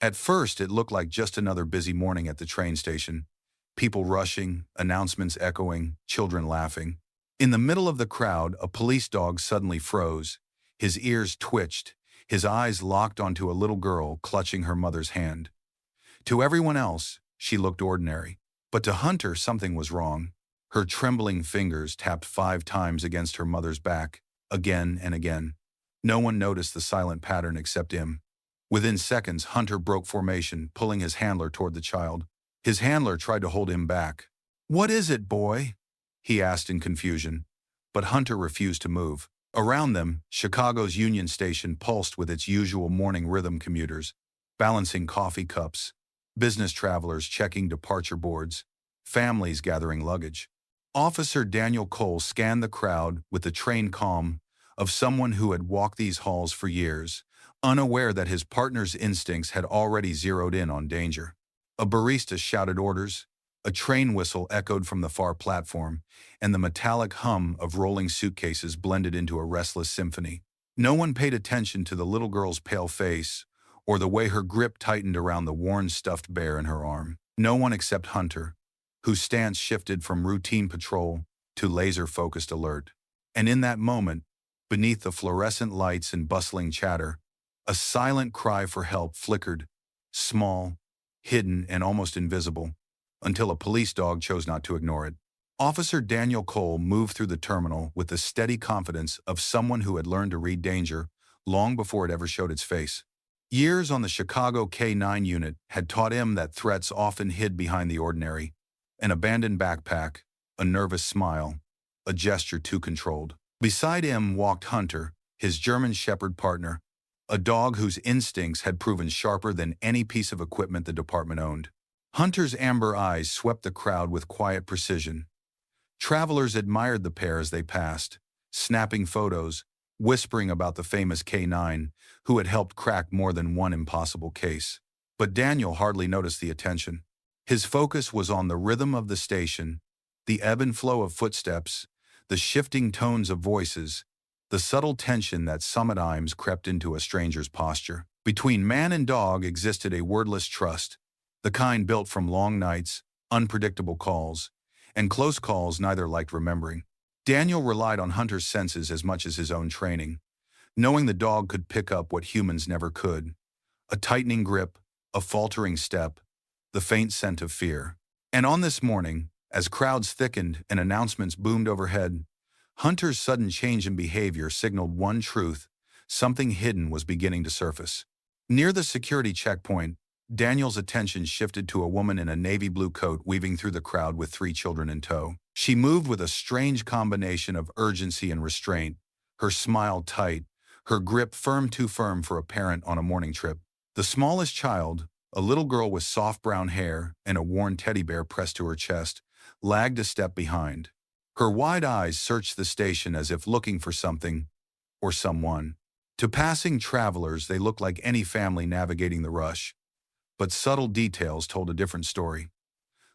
At first, it looked like just another busy morning at the train station. People rushing, announcements echoing, children laughing. In the middle of the crowd, a police dog suddenly froze. His ears twitched, his eyes locked onto a little girl clutching her mother's hand. To everyone else, she looked ordinary. But to Hunter, something was wrong. Her trembling fingers tapped 5 times against her mother's back, again and again. No one noticed the silent pattern except him. Within seconds, Hunter broke formation, pulling his handler toward the child. His handler tried to hold him back. "What is it, boy?" he asked in confusion. But Hunter refused to move. Around them, Chicago's Union Station pulsed with its usual morning rhythm: commuters balancing coffee cups, business travelers checking departure boards, families gathering luggage. Officer Daniel Cole scanned the crowd with the trained calm of someone who had walked these halls for years, unaware that his partner's instincts had already zeroed in on danger. A barista shouted orders, a train whistle echoed from the far platform, and the metallic hum of rolling suitcases blended into a restless symphony. No one paid attention to the little girl's pale face or the way her grip tightened around the worn stuffed bear in her arm. No one except Hunter, whose stance shifted from routine patrol to laser-focused alert. And in that moment, beneath the fluorescent lights and bustling chatter, a silent cry for help flickered, small, hidden, and almost invisible, until a police dog chose not to ignore it. Officer Daniel Cole moved through the terminal with the steady confidence of someone who had learned to read danger long before it ever showed its face. Years on the Chicago K-9 unit had taught him that threats often hid behind the ordinary: an abandoned backpack, a nervous smile, a gesture too controlled. Beside him walked Hunter, his German Shepherd partner, a dog whose instincts had proven sharper than any piece of equipment the department owned. Hunter's amber eyes swept the crowd with quiet precision. Travelers admired the pair as they passed, snapping photos, whispering about the famous K-9, who had helped crack more than one impossible case. But Daniel hardly noticed the attention. His focus was on the rhythm of the station, the ebb and flow of footsteps, the shifting tones of voices, the subtle tension that sometimes crept into a stranger's posture. Between man and dog existed a wordless trust, the kind built from long nights, unpredictable calls, and close calls neither liked remembering. Daniel relied on Hunter's senses as much as his own training, knowing the dog could pick up what humans never could: a tightening grip, a faltering step, the faint scent of fear. And on this morning, as crowds thickened and announcements boomed overhead, Hunter's sudden change in behavior signaled one truth: something hidden was beginning to surface. Near the security checkpoint, Daniel's attention shifted to a woman in a navy blue coat weaving through the crowd with 3 children in tow. She moved with a strange combination of urgency and restraint, her smile tight, her grip too firm for a parent on a morning trip. The smallest child, a little girl with soft brown hair and a worn teddy bear pressed to her chest, lagged a step behind. Her wide eyes searched the station as if looking for something or someone. To passing travelers, they looked like any family navigating the rush. But subtle details told a different story.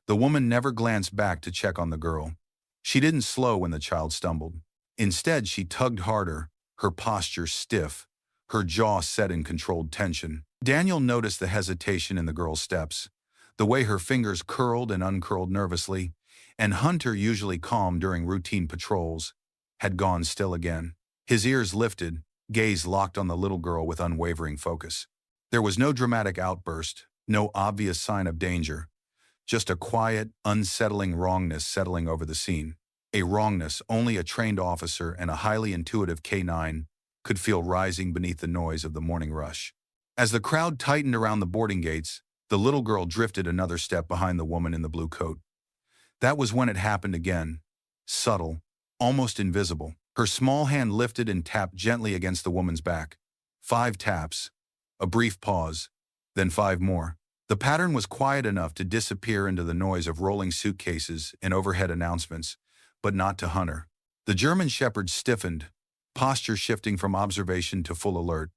The woman never glanced back to check on the girl. She didn't slow when the child stumbled. Instead, she tugged harder, her posture stiff, her jaw set in controlled tension. Daniel noticed the hesitation in the girl's steps, the way her fingers curled and uncurled nervously, and Hunter, usually calm during routine patrols, had gone still again. His ears lifted, gaze locked on the little girl with unwavering focus. There was no dramatic outburst, no obvious sign of danger, just a quiet, unsettling wrongness settling over the scene. A wrongness only a trained officer and a highly intuitive K-9 could feel rising beneath the noise of the morning rush. As the crowd tightened around the boarding gates, the little girl drifted another step behind the woman in the blue coat. That was when it happened again, subtle, almost invisible. Her small hand lifted and tapped gently against the woman's back. 5 taps, a brief pause, then 5 more. The pattern was quiet enough to disappear into the noise of rolling suitcases and overhead announcements, but not to Hunter. The German Shepherd stiffened, posture shifting from observation to full alert.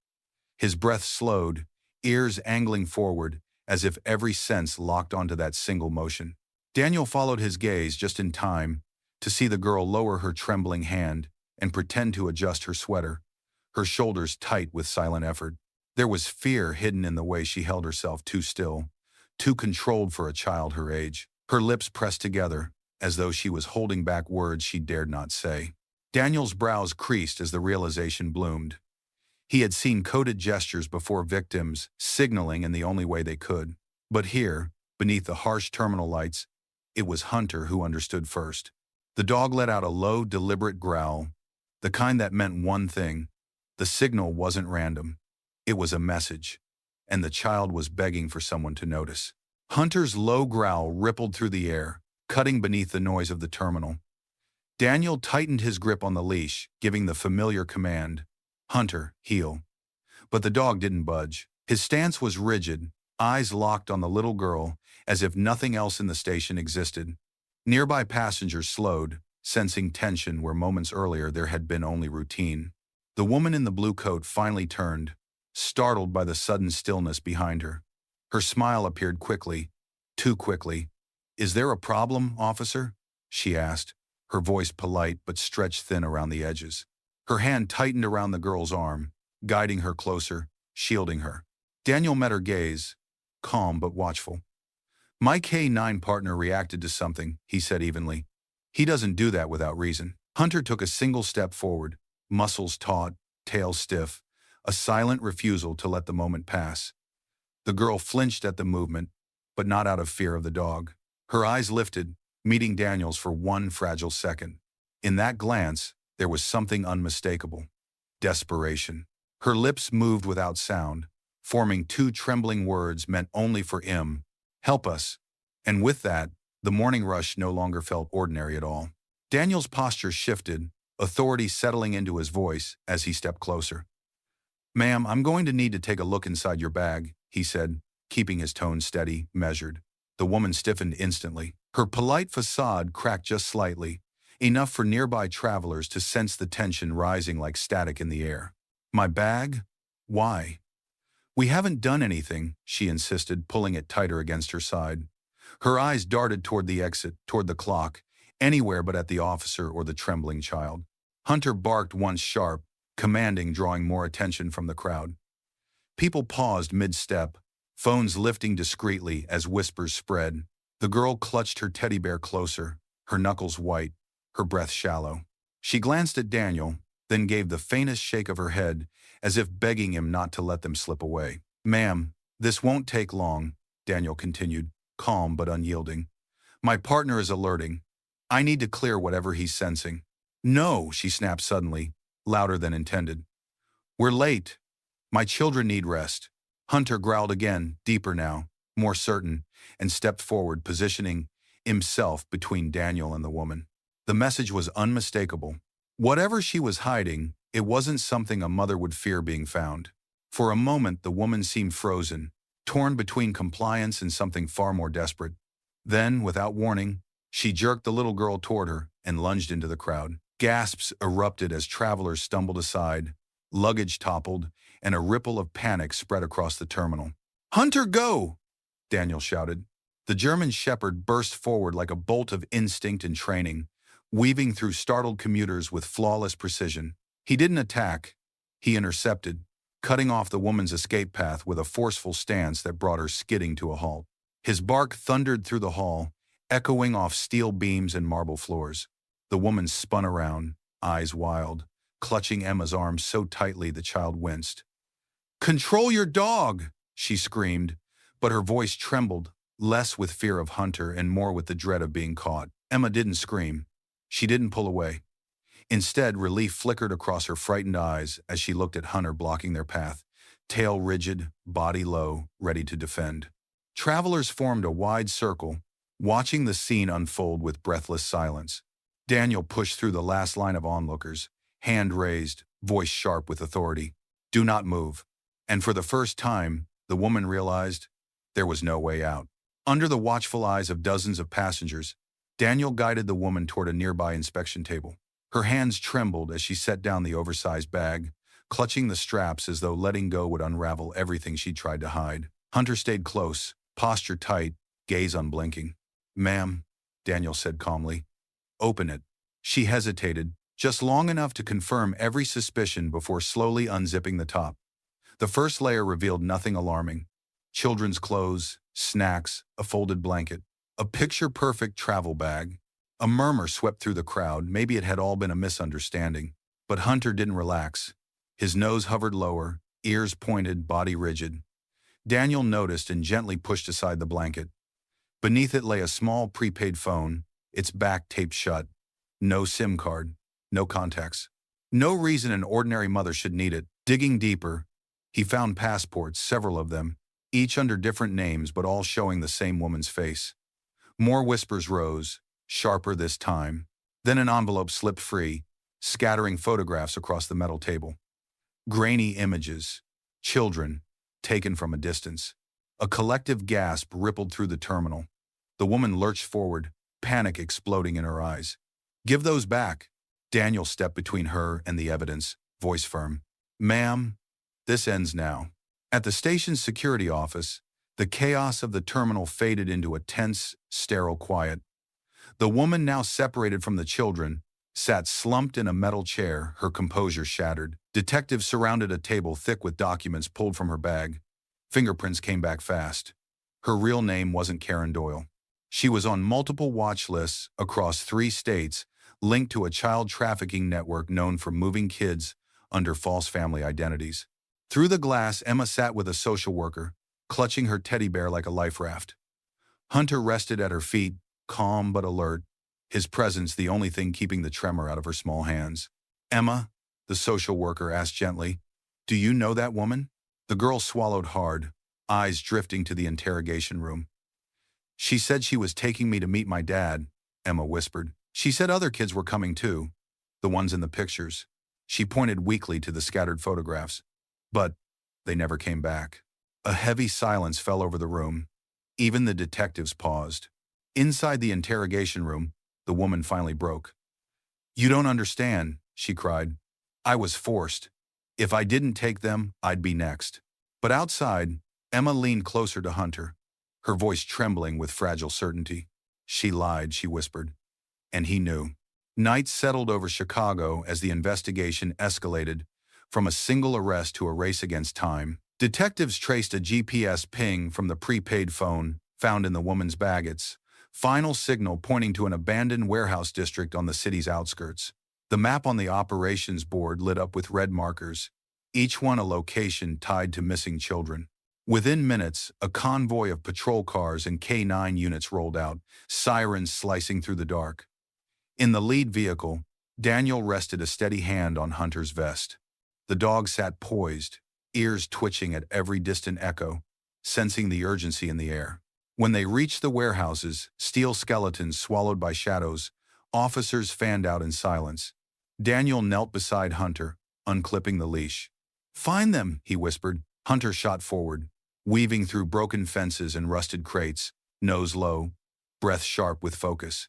His breath slowed, ears angling forward, as if every sense locked onto that single motion. Daniel followed his gaze just in time to see the girl lower her trembling hand and pretend to adjust her sweater, her shoulders tight with silent effort. There was fear hidden in the way she held herself too still, too controlled for a child her age. Her lips pressed together, as though she was holding back words she dared not say. Daniel's brows creased as the realization bloomed. He had seen coded gestures before, victims signaling in the only way they could. But here, beneath the harsh terminal lights, it was Hunter who understood first. The dog let out a low, deliberate growl, the kind that meant one thing. The signal wasn't random. It was a message, and the child was begging for someone to notice. Hunter's low growl rippled through the air, cutting beneath the noise of the terminal. Daniel tightened his grip on the leash, giving the familiar command, "Hunter, heel." But the dog didn't budge. His stance was rigid, eyes locked on the little girl, as if nothing else in the station existed. Nearby passengers slowed, sensing tension where moments earlier there had been only routine. The woman in the blue coat finally turned, startled by the sudden stillness behind her. Her smile appeared quickly, too quickly. "Is there a problem, officer?" she asked, her voice polite but stretched thin around the edges. Her hand tightened around the girl's arm, guiding her closer, shielding her. Daniel met her gaze, calm but watchful. "My K-9 partner reacted to something," he said evenly. "He doesn't do that without reason." Hunter took a single step forward, muscles taut, tail stiff, a silent refusal to let the moment pass. The girl flinched at the movement, but not out of fear of the dog. Her eyes lifted, meeting Daniel's for one fragile second. In that glance, there was something unmistakable. Desperation. Her lips moved without sound, forming two trembling words meant only for him. "Help us." And with that, the morning rush no longer felt ordinary at all. Daniel's posture shifted, authority settling into his voice as he stepped closer. "Ma'am, I'm going to need to take a look inside your bag," he said, keeping his tone steady, measured. The woman stiffened instantly. Her polite facade cracked just slightly, enough for nearby travelers to sense the tension rising like static in the air. "My bag? Why?" "We haven't done anything," she insisted, pulling it tighter against her side. Her eyes darted toward the exit, toward the clock, anywhere but at the officer or the trembling child. Hunter barked once sharp, commanding, drawing more attention from the crowd. People paused mid-step, phones lifting discreetly as whispers spread. The girl clutched her teddy bear closer, her knuckles white, her breath shallow. She glanced at Daniel, then gave the faintest shake of her head, as if begging him not to let them slip away. "Ma'am, this won't take long," Daniel continued, calm but unyielding. "My partner is alerting. I need to clear whatever he's sensing." "No," she snapped suddenly, louder than intended. "We're late. My children need rest." Hunter growled again, deeper now, more certain, and stepped forward, positioning himself between Daniel and the woman. The message was unmistakable. Whatever she was hiding, it wasn't something a mother would fear being found. For a moment, the woman seemed frozen, torn between compliance and something far more desperate. Then, without warning, she jerked the little girl toward her and lunged into the crowd. Gasps erupted as travelers stumbled aside, luggage toppled, and a ripple of panic spread across the terminal. "Hunter, go!" Daniel shouted. The German shepherd burst forward like a bolt of instinct and training, weaving through startled commuters with flawless precision. He didn't attack. He intercepted, cutting off the woman's escape path with a forceful stance that brought her skidding to a halt. His bark thundered through the hall, echoing off steel beams and marble floors. The woman spun around, eyes wild, clutching Emma's arm so tightly the child winced. "Control your dog!" she screamed, but her voice trembled, less with fear of Hunter and more with the dread of being caught. Emma didn't scream. She didn't pull away. Instead, relief flickered across her frightened eyes as she looked at Hunter blocking their path, tail rigid, body low, ready to defend. Travelers formed a wide circle, watching the scene unfold with breathless silence. Daniel pushed through the last line of onlookers, hand raised, voice sharp with authority. "Do not move." And for the first time, the woman realized there was no way out. Under the watchful eyes of dozens of passengers, Daniel guided the woman toward a nearby inspection table. Her hands trembled as she set down the oversized bag, clutching the straps as though letting go would unravel everything she tried to hide. Hunter stayed close, posture tight, gaze unblinking. "Ma'am," Daniel said calmly. "Open it." She hesitated, just long enough to confirm every suspicion before slowly unzipping the top. The first layer revealed nothing alarming. Children's clothes, snacks, a folded blanket, a picture-perfect travel bag. A murmur swept through the crowd. Maybe it had all been a misunderstanding. But Hunter didn't relax. His nose hovered lower, ears pointed, body rigid. Daniel noticed and gently pushed aside the blanket. Beneath it lay a small prepaid phone, its back taped shut. No SIM card, no contacts. No reason an ordinary mother should need it. Digging deeper, he found passports, several of them, each under different names but all showing the same woman's face. More whispers rose, sharper this time. Then an envelope slipped free, scattering photographs across the metal table. Grainy images, children, taken from a distance. A collective gasp rippled through the terminal. The woman lurched forward, panic exploding in her eyes. "Give those back." Daniel stepped between her and the evidence, voice firm. "Ma'am, this ends now." At the station's security office, the chaos of the terminal faded into a tense, sterile quiet. The woman, now separated from the children, sat slumped in a metal chair, her composure shattered. Detectives surrounded a table thick with documents pulled from her bag. Fingerprints came back fast. Her real name wasn't Karen Doyle. She was on multiple watch lists across 3 states, linked to a child trafficking network known for moving kids under false family identities. Through the glass, Emma sat with a social worker, clutching her teddy bear like a life raft. Hunter rested at her feet, calm but alert, his presence the only thing keeping the tremor out of her small hands. "Emma," the social worker asked gently, "do you know that woman?" The girl swallowed hard, eyes drifting to the interrogation room. "She said she was taking me to meet my dad," Emma whispered. "She said other kids were coming too, the ones in the pictures." She pointed weakly to the scattered photographs. "But they never came back." A heavy silence fell over the room. Even the detectives paused. Inside the interrogation room, the woman finally broke. "You don't understand," she cried. "I was forced. If I didn't take them, I'd be next." But outside, Emma leaned closer to Hunter, her voice trembling with fragile certainty. "She lied," she whispered. And he knew. Night settled over Chicago as the investigation escalated, from a single arrest to a race against time. Detectives traced a GPS ping from the prepaid phone found in the woman's bag, its final signal pointing to an abandoned warehouse district on the city's outskirts. The map on the operations board lit up with red markers, each one a location tied to missing children. Within minutes, a convoy of patrol cars and K-9 units rolled out, sirens slicing through the dark. In the lead vehicle, Daniel rested a steady hand on Hunter's vest. The dog sat poised, ears twitching at every distant echo, sensing the urgency in the air. When they reached the warehouses, steel skeletons swallowed by shadows, officers fanned out in silence. Daniel knelt beside Hunter, unclipping the leash. "Find them," he whispered. Hunter shot forward, weaving through broken fences and rusted crates, nose low, breath sharp with focus.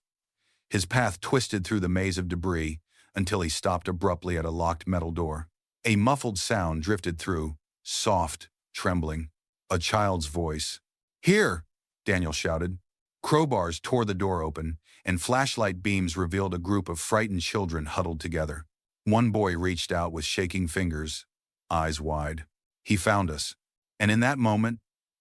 His path twisted through the maze of debris until he stopped abruptly at a locked metal door. A muffled sound drifted through, soft, trembling. A child's voice. "Here!" Daniel shouted. Crowbars tore the door open, and flashlight beams revealed a group of frightened children huddled together. One boy reached out with shaking fingers, eyes wide. "He found us." And in that moment,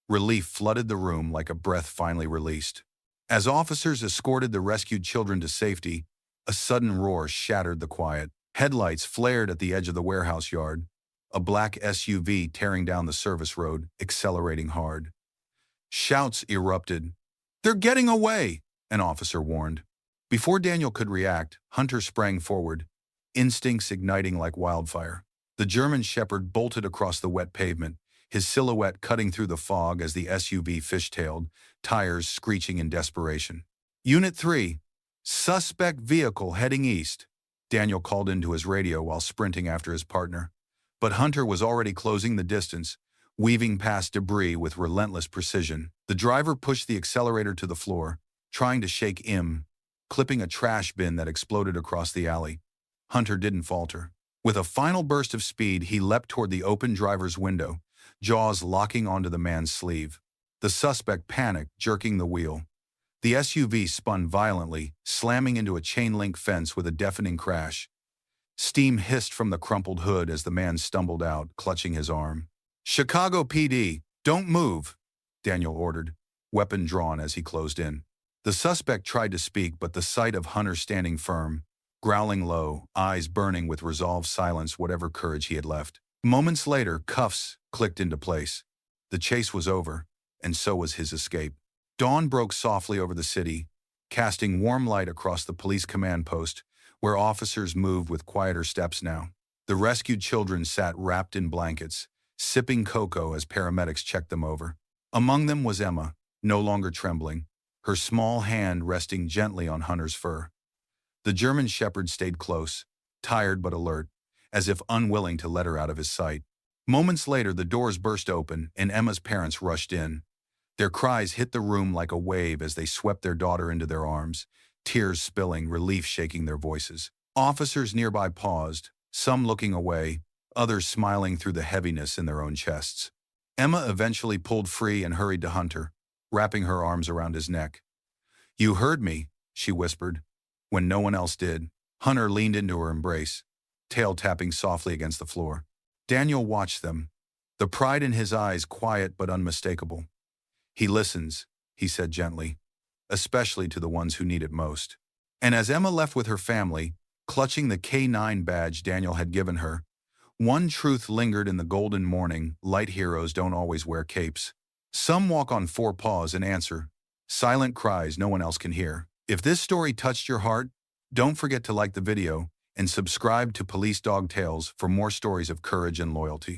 relief flooded the room like a breath finally released. As officers escorted the rescued children to safety, a sudden roar shattered the quiet. Headlights flared at the edge of the warehouse yard, a black SUV tearing down the service road, accelerating hard. Shouts erupted. "They're getting away!" an officer warned. Before Daniel could react, Hunter sprang forward, instincts igniting like wildfire. The German shepherd bolted across the wet pavement, his silhouette cutting through the fog as the SUV fishtailed, tires screeching in desperation. "Unit 3, suspect vehicle heading east," Daniel called into his radio while sprinting after his partner. But Hunter was already closing the distance, weaving past debris with relentless precision. The driver pushed the accelerator to the floor, trying to shake him, clipping a trash bin that exploded across the alley. Hunter didn't falter. With a final burst of speed, he leapt toward the open driver's window, jaws locking onto the man's sleeve. The suspect panicked, jerking the wheel. The SUV spun violently, slamming into a chain-link fence with a deafening crash. Steam hissed from the crumpled hood as the man stumbled out, clutching his arm. "Chicago PD, don't move," Daniel ordered, weapon drawn as he closed in. The suspect tried to speak, but the sight of Hunter standing firm, growling low, eyes burning with resolve, silenced whatever courage he had left. Moments later, cuffs clicked into place. The chase was over, and so was his escape. Dawn broke softly over the city, casting warm light across the police command post, where officers moved with quieter steps now. The rescued children sat wrapped in blankets, sipping cocoa as paramedics checked them over. Among them was Emma, no longer trembling, her small hand resting gently on Hunter's fur. The German shepherd stayed close, tired but alert, as if unwilling to let her out of his sight. Moments later, the doors burst open and Emma's parents rushed in. Their cries hit the room like a wave as they swept their daughter into their arms, tears spilling, relief shaking their voices. Officers nearby paused, some looking away, others smiling through the heaviness in their own chests. Emma eventually pulled free and hurried to Hunter, wrapping her arms around his neck. "You heard me," she whispered. When no one else did, Hunter leaned into her embrace, tail tapping softly against the floor. Daniel watched them, the pride in his eyes quiet but unmistakable. "He listens," he said gently, "especially to the ones who need it most." And as Emma left with her family, clutching the K9 badge Daniel had given her, one truth lingered in the golden morning: light heroes don't always wear capes. Some walk on four paws and answer, silent cries no one else can hear. If this story touched your heart, don't forget to like the video and subscribe to Police Dog Tales for more stories of courage and loyalty.